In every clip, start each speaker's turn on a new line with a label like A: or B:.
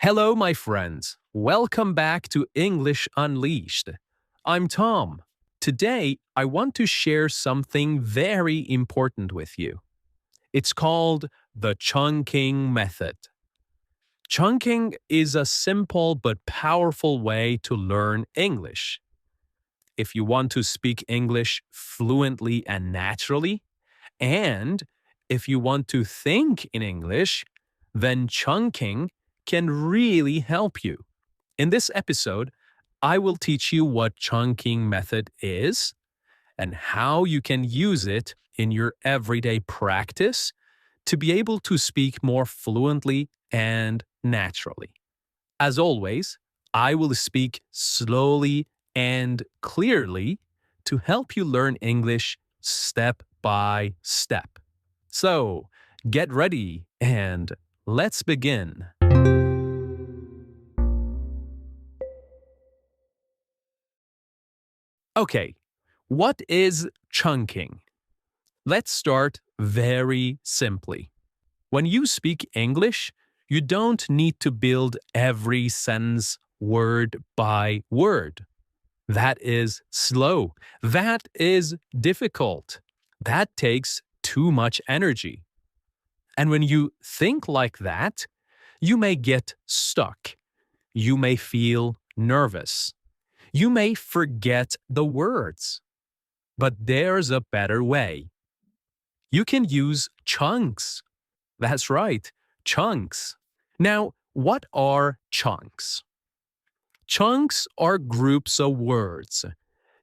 A: Hello, my friends. Welcome back to English Unleashed. I'm Tom. Today, I want to share something very important with you. It's called the chunking method. Chunking is a simple but powerful way to learn English. If you want to speak English fluently and naturally, and if you want to think in English, then chunking can really help you. In this episode, I will teach you what chunking method is and how you can use it in your everyday practice to be able to speak more fluently and naturally. As always, I will speak slowly and clearly to help you learn English step by step. So, get ready and let's begin. Okay, what is chunking? Let's start very simply. When you speak English, you don't need to build every sentence word by word. That is slow. That is difficult. That takes too much energy. And when you think like that, you may get stuck. You may feel nervous. You may forget the words. But there's a better way. You can use chunks. That's right, chunks. Now, what are chunks? Chunks are groups of words.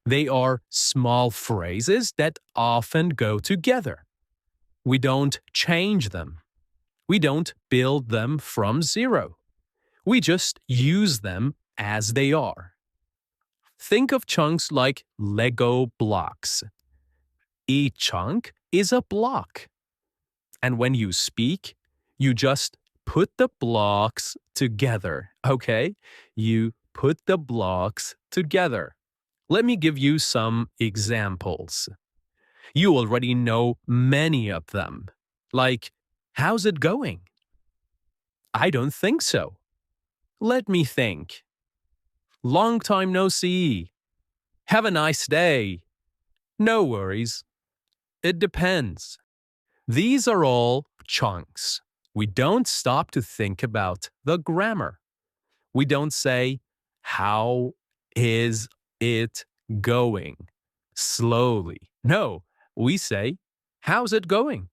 A: They are small phrases that often go together. We don't change them. We don't build them from zero. We just use them as they are. Think of chunks like Lego blocks. Each chunk is a block. And when you speak, you just put the blocks together, okay? You put the blocks together. Let me give you some examples. You already know many of them. Like, how's it going? I don't think so. Let me think. Long time no see. Have a nice day. No worries. It depends. These are all chunks. We don't stop to think about the grammar. We don't say, how is it going? Slowly. No, we say, how's it going?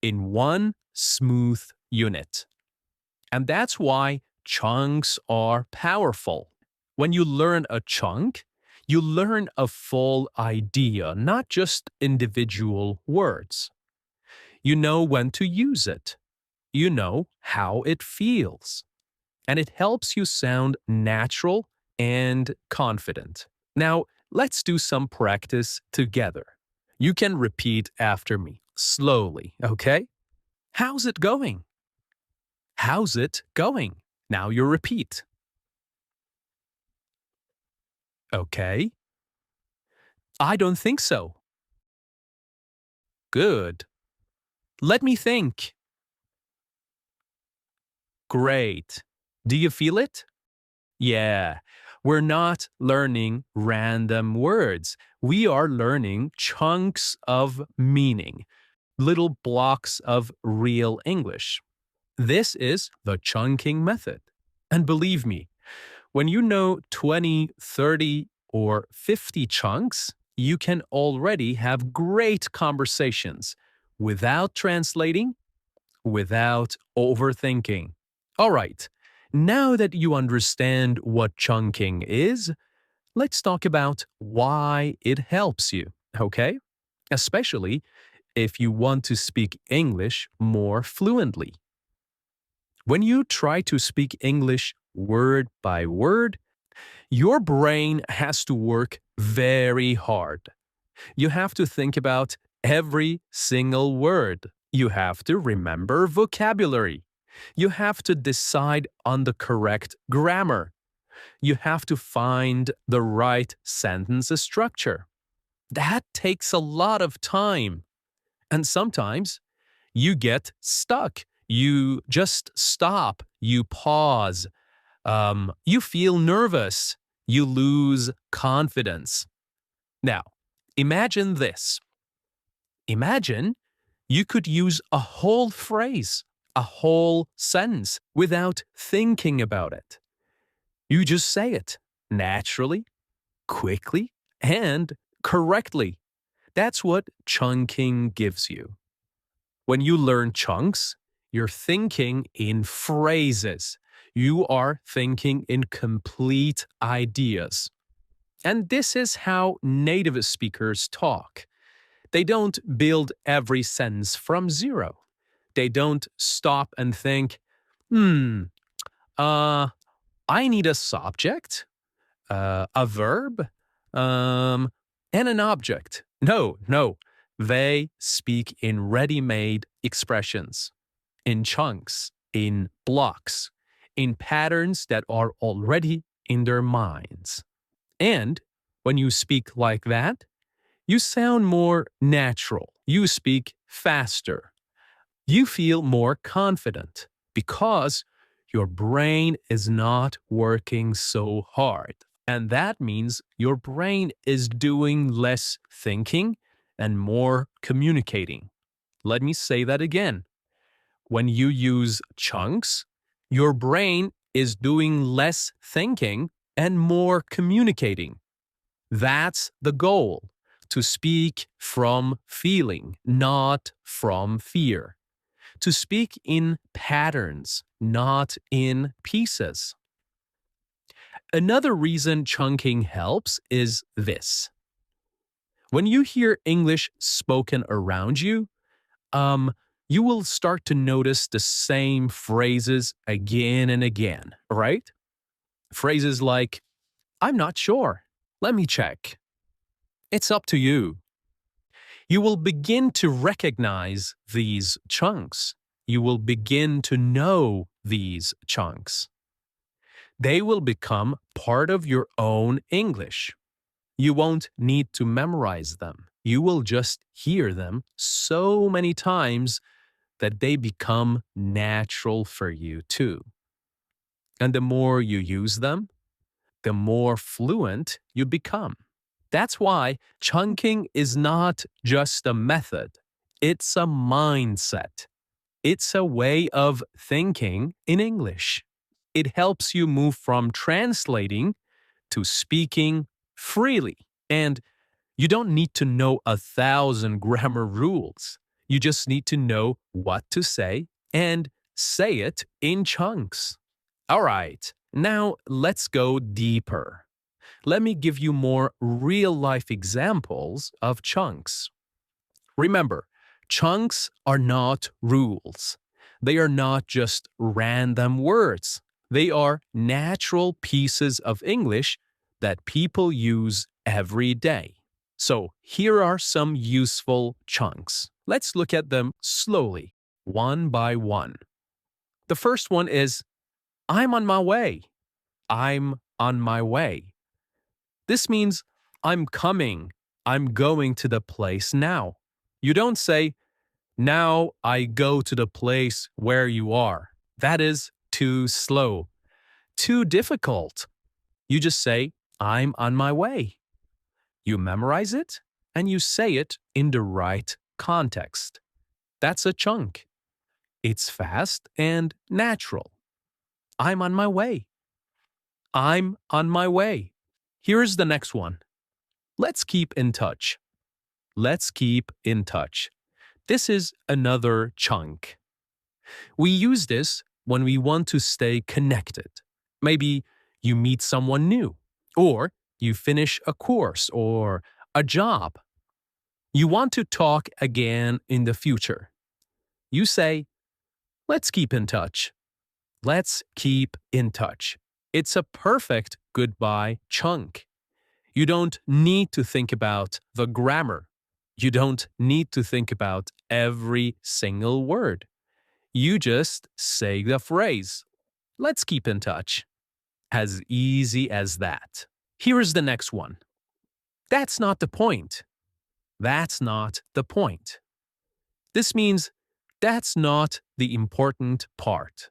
A: In one smooth unit. And that's why chunks are powerful. When you learn a chunk, you learn a full idea, not just individual words. You know when to use it. You know how it feels. And it helps you sound natural and confident. Now, let's do some practice together. You can repeat after me, slowly, okay? How's it going? How's it going? Now you repeat. Okay. I don't think so. Good. Let me think. Great. Do you feel it? Yeah. We're not learning random words. We are learning chunks of meaning, little blocks of real English. This is the chunking method. And believe me, when you know 20, 30, or 50 chunks, you can already have great conversations without translating, without overthinking. All right, now that you understand what chunking is, let's talk about why it helps you, okay? Especially if you want to speak English more fluently. When you try to speak English word by word, your brain has to work very hard. You have to think about every single word. You have to remember vocabulary. You have to decide on the correct grammar. You have to find the right sentence structure. That takes a lot of time. And sometimes you get stuck You just stop, you pause, you feel nervous, you lose confidence. Now, imagine this. Imagine you could use a whole phrase, a whole sentence without thinking about it. You just say it naturally, quickly, and correctly. That's what chunking gives you. When you learn chunks, you're thinking in phrases. You are thinking in complete ideas. And this is how native speakers talk. They don't build every sentence from zero. They don't stop and think, hmm, uh, I need a subject, a verb, um, and an object. No, no. They speak in ready made expressions, in chunks, in blocks, in patterns that are already in their minds. And when you speak like that, you sound more natural. You speak faster. You feel more confident because your brain is not working so hard. And that means your brain is doing less thinking and more communicating. Let me say that again. When you use chunks, your brain is doing less thinking and more communicating. That's the goal, to speak from feeling, not from fear. To speak in patterns, not in pieces. Another reason chunking helps is this. When you hear English spoken around you, you will start to notice the same phrases again and again, right? Phrases like, I'm not sure. Let me check. It's up to you. You will begin to recognize these chunks. You will begin to know these chunks. They will become part of your own English. You won't need to memorize them. You will just hear them so many times that they become natural for you too. And the more you use them, the more fluent you become. That's why chunking is not just a method, it's a mindset. It's a way of thinking in English. It helps you move from translating to speaking freely. And you don't need to know 1,000 grammar rules. You just need to know what to say and say it in chunks. All right, now let's go deeper. Let me give you more real life examples of chunks. Remember, chunks are not rules. They are not just random words. They are natural pieces of English that people use every day. So here are some useful chunks. Let's look at them slowly, one by one. The first one is, I'm on my way. I'm on my way. This means I'm coming. I'm going to the place now. You don't say, now I go to the place where you are. That is too slow, too difficult. You just say, I'm on my way. You memorize it and you say it in the right context. That's a chunk. It's fast and natural. I'm on my way. I'm on my way. Here's the next one. Let's keep in touch. Let's keep in touch. This is another chunk. We use this when we want to stay connected. Maybe you meet someone new, or you finish a course or a job. You want to talk again in the future. You say, let's keep in touch. Let's keep in touch. It's a perfect goodbye chunk. You don't need to think about the grammar. You don't need to think about every single word. You just say the phrase, let's keep in touch. As easy as that. Here is the next one. That's not the point. That's not the point. This means That's not the important part.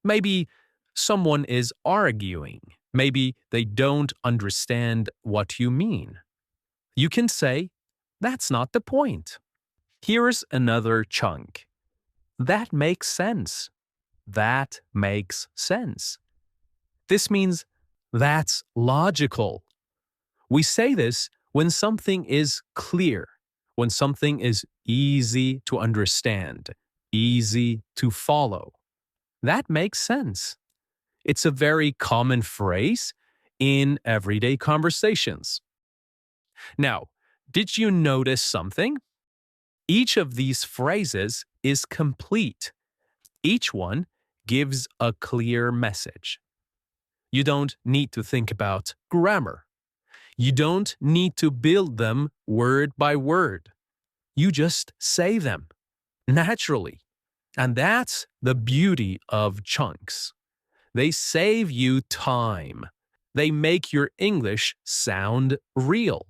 A: Maybe someone is arguing. Maybe they don't understand what you mean. You can say, that's not the point. Here's another chunk. That makes sense. That makes sense. This means that's logical. We say this when something is clear, when something is easy to understand, easy to follow. That makes sense. It's a very common phrase in everyday conversations. Now, did you notice something? Each of these phrases is complete. Each one gives a clear message. You don't need to think about grammar. You don't need to build them word by word. You just say them naturally. And that's the beauty of chunks. They save you time. They make your English sound real.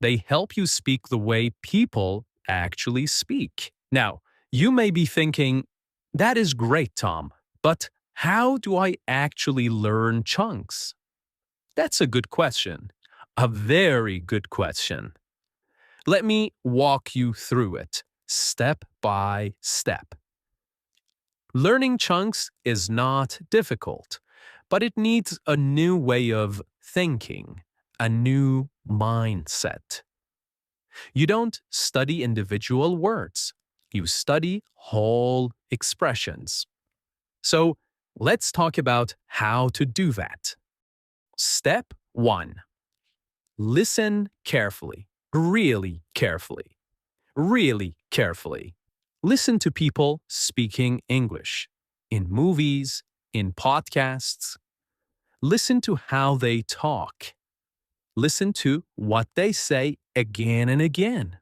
A: They help you speak the way people actually speak. Now, you may be thinking, that is great, Tom, but how do I actually learn chunks? That's a good question. A very good question. Let me walk you through it, step by step. Learning chunks is not difficult, but it needs a new way of thinking, a new mindset. You don't study individual words, you study whole expressions. So let's talk about how to do that. Step 1. Listen carefully, really carefully, really carefully. Listen to people speaking English in movies, in podcasts. Listen to how they talk. Listen to what they say again and again.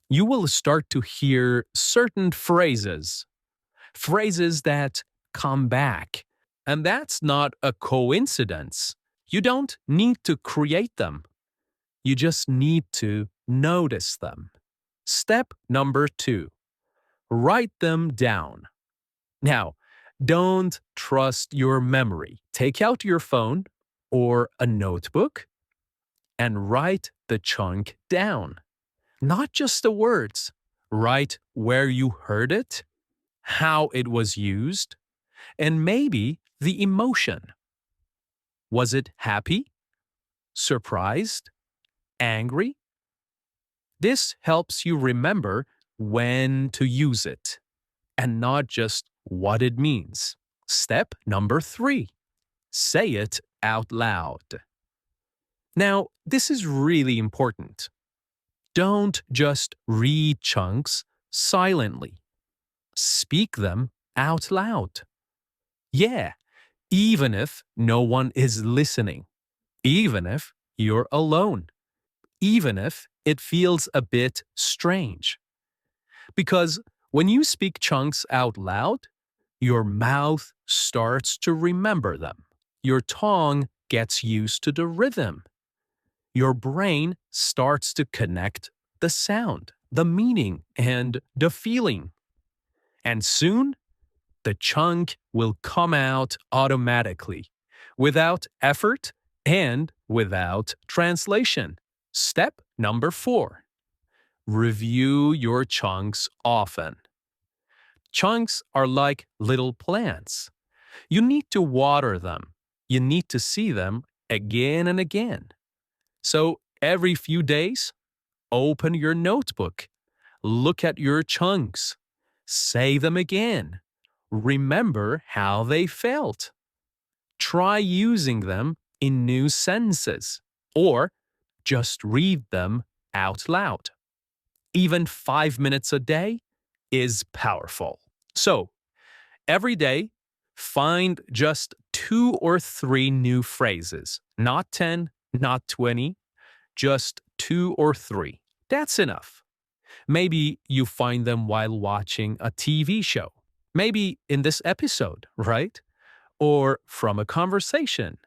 A: You will start to hear certain phrases, phrases that come back. And that's not a coincidence. You don't need to create them. You just need to notice them. Step number 2. Write them down. Now, don't trust your memory. Take out your phone or a notebook and write the chunk down. Not just the words. Write where you heard it, how it was used, and maybe the emotion. Was it happy? Surprised? Angry? This helps you remember when to use it and not just what it means. Step number 3. Say it out loud. Now, this is really important. Don't just read chunks silently. Speak them out loud. Yeah, even if no one is listening, even if you're alone, even if it feels a bit strange. Because when you speak chunks out loud, your mouth starts to remember them. Your tongue gets used to the rhythm. Your brain starts to connect the sound, the meaning, and the feeling. And soon, the chunk will come out automatically, without effort and without translation. Step number 4. Review your chunks often. Chunks are like little plants. You need to water them. You need to see them again and again. So every few days, open your notebook. Look at your chunks. Say them again. Remember how they felt. Try using them in new sentences or just read them out loud. Even 5 minutes a day is powerful. So, every day, find just 2 or 3 new phrases. Not 10, not 20, just 2 or 3. That's enough. Maybe you find them while watching a TV show. Maybe in this episode, right? Or from a conversation.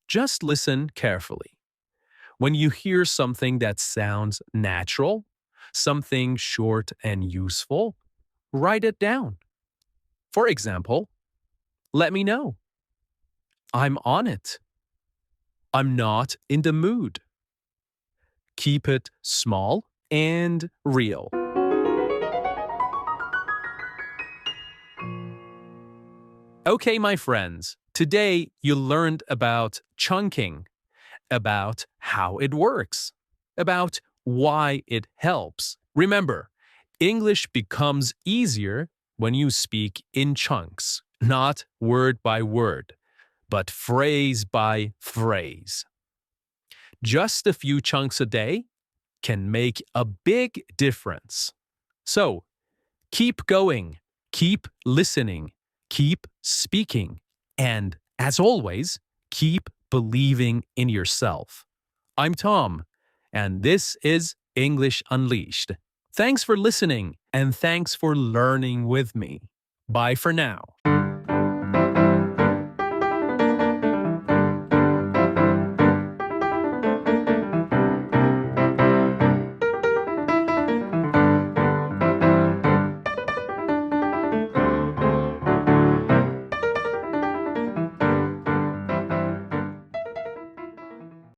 A: Just listen carefully. When you hear something that sounds natural, something short and useful, write it down. For example, let me know. I'm on it. I'm not in the mood. Keep it small and real. Okay, my friends, today you learned about chunking, about how it works, about why it helps. Remember, English becomes easier when you speak in chunks, not word by word, but phrase by phrase. Just a few chunks a day can make a big difference. So, keep going, keep listening, keep speaking, and as always, keep believing in yourself. I'm Tom, and this is English Unleashed. Thanks for listening, and thanks for learning with me. Bye for now.